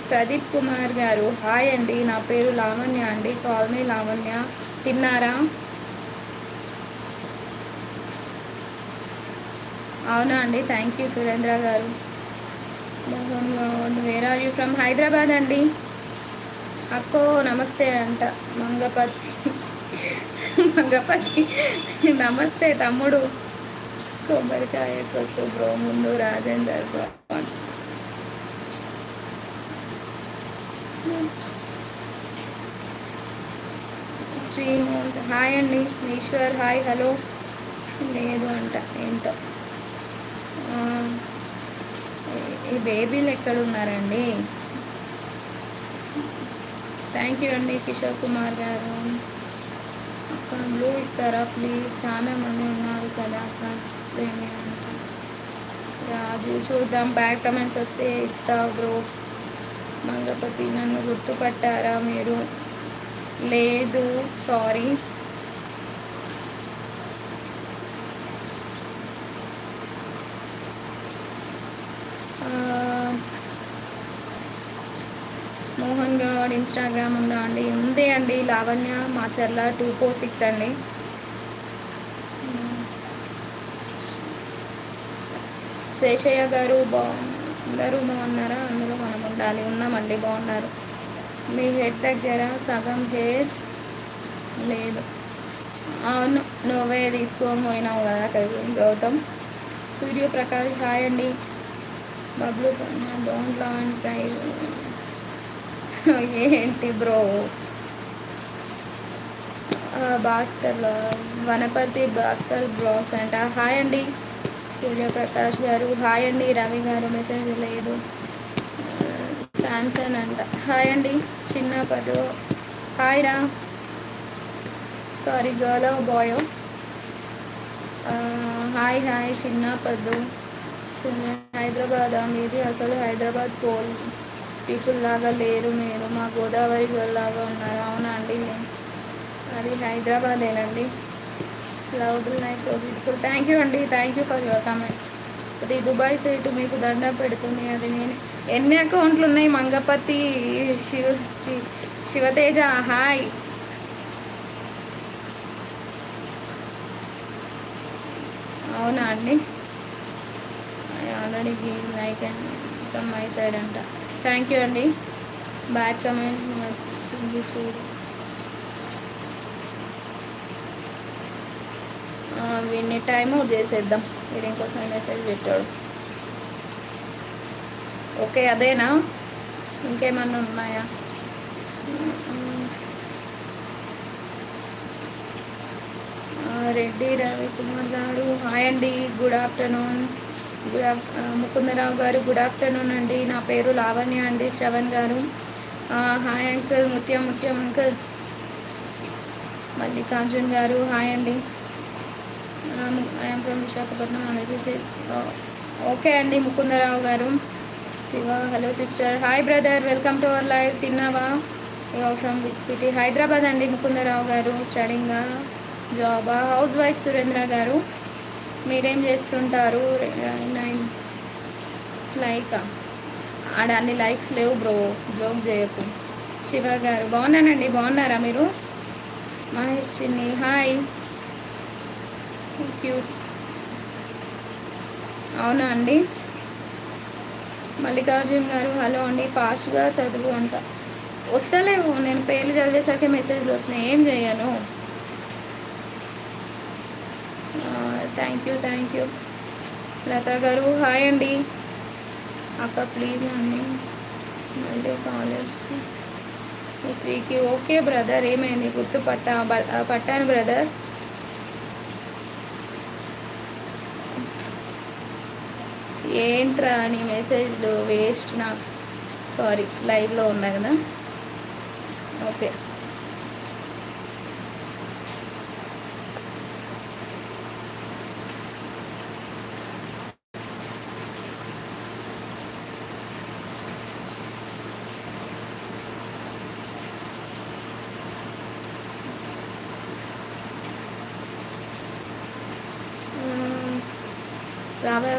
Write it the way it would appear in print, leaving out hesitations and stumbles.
ప్రదీప్ కుమార్ గారు హాయ్ అండి, నా పేరు లావణ్య అండి, కాలనీ లావణ్య. తిన్నారా? అవునా అండి, థ్యాంక్ యూ సురేంద్ర గారు. Where are you from? Hyderabad అండి. అక్కో నమస్తే అంట. మంగపతి మంగపతి నమస్తే తమ్ముడు. కొబ్బరికాయ కొట్టు బ్రో, ముందు రాజేందర్ బ్రో. శ్రీమూర్తి హాయ్ అండి. Eshwar hi, hello. లేదు అంట ఏంటో. ఈ బేబీలు ఎక్కడ ఉన్నారండి? థ్యాంక్ యూ అండి కిషోర్ కుమార్ గారు. అక్కడ బ్లూ ఇస్తారా ప్లీజ్? చాలా మంది ఉన్నారు కదా అక్కడ. ప్రేమి అంట రాజు. చూద్దాం, బ్యాడ్ కమెంట్స్ వస్తే ఇస్తా బ్రో. మంగపతి నన్ను గుర్తుపట్టారా మీరు? లేదు, సారీ. మోహన్ గౌడ్ ఇన్స్టాగ్రామ్ ఉందా అండి? ఉంది అండి, లావణ్య మాచర్ల 246 అండి. శేషయ్య గారు అందరూ బాగున్నారా? అందరూ మనం ఉండాలి. ఉన్నామండి, బాగున్నారు. మీ హెడ్ దగ్గర సగం హెయిర్ లేదు. అవును, నువ్వే తీసుకొని పోయినావు కదా అక్కడికి గౌతమ్. సూర్య ప్రకాష్ హాయ్ అండి. Bablu don't law and try. ఏంటి బ్రో? భాస్కర్ వనపర్తి భాస్కర్ బ్లాగ్స్ అంట. హాయ్ అండి. సూర్యప్రకాష్ గారు హాయ్ అండి. రవి గారు మెసేజ్ లేదు. శాంసన్ అంట. హాయ్ అండి. చిన్న పదు హాయ్ రా. సారీ గర్ల్ బాయో. హాయ్ హాయ్ చిన్న పద్దు. హైదరాబాద్ మీది? అసలు హైదరాబాద్ పీపుల్ లాగా లేరు మీరు, మా గోదావరి గర్ల్ లాగా ఉన్నారు. అవునా అండి, అది హైదరాబాదేనండి. Love night so beautiful. Thank you అండి, thank you for your comment. అది దుబాయ్ సైట్ మీకు దండం పెడుతుంది. అది నేను ఎన్ని అకౌంట్లు ఉన్నాయి? మంగపతి శివతేజ హాయ్. అవునా అండి, already like and from my side అంట. థ్యాంక్ యూ అండి. బ్యాడ్ కమెంట్ వచ్చింది చూడు. వీడిని టైం అవుట్ చేసేద్దాం. వీడి ఇంకోసం మెసేజ్ పెట్టాడు. ఓకే, అదేనా? ఇంకేమన్నా ఉన్నాయా? రెడ్డి రవికుమార్ గారు హాయ్ అండి, గుడ్ ఆఫ్టర్నూన్. ముకుందరావు గారు గుడ్ ఆఫ్టర్నూన్ అండి. నా పేరు లావణ్య అండి. శ్రవణ్ గారు హాయ్ అంకుల్. ముత్యం అంకుల్. మల్లికార్జున్ గారు హాయ్ అండి. ఐఎమ్ ఫ్రమ్ విశాఖపట్నం అందరికీ ఓకే అండి. ముకుందరావు గారు. Shiva hello sister. Hi brother, welcome to our live. తిన్నావా? From which city? హైదరాబాద్ అండి. ముకుందరావు గారు స్టడింగా, జాబా, హౌస్ వైఫ్? సురేంద్ర గారు మీరేం చేస్తుంటారు? 9 లైక్ ఆడ అన్ని లైక్స్ లేవు బ్రో, జోక్ చేయకు. శివ గారు బాగున్నానండి, బాగున్నారా మీరు? మహేష్ చిన్ని హాయ్. Thank you. అవునా అండి. మల్లికార్జున్ గారు హలో అండి. ఫాస్ట్గా చదువు అంట. వస్తలేవు, నేను పేర్లు చదివేసరికి మెసేజ్లు వస్తున్నాయి, ఏం చేయను. Thank you. లతా గారు హాయ్ అండి. అక్క ప్లీజ్ అన్నీ మళ్ళీ కాలేజ్కి 3కి. ఓకే బ్రదర్, ఏమైంది? పట్టాను బ్రదర్. ఏంట్రా నీ మెసేజ్లు వేస్ట్ నాకు. సారీ, లైవ్లో ఉన్నా కదా. ఓకే, రాబోయే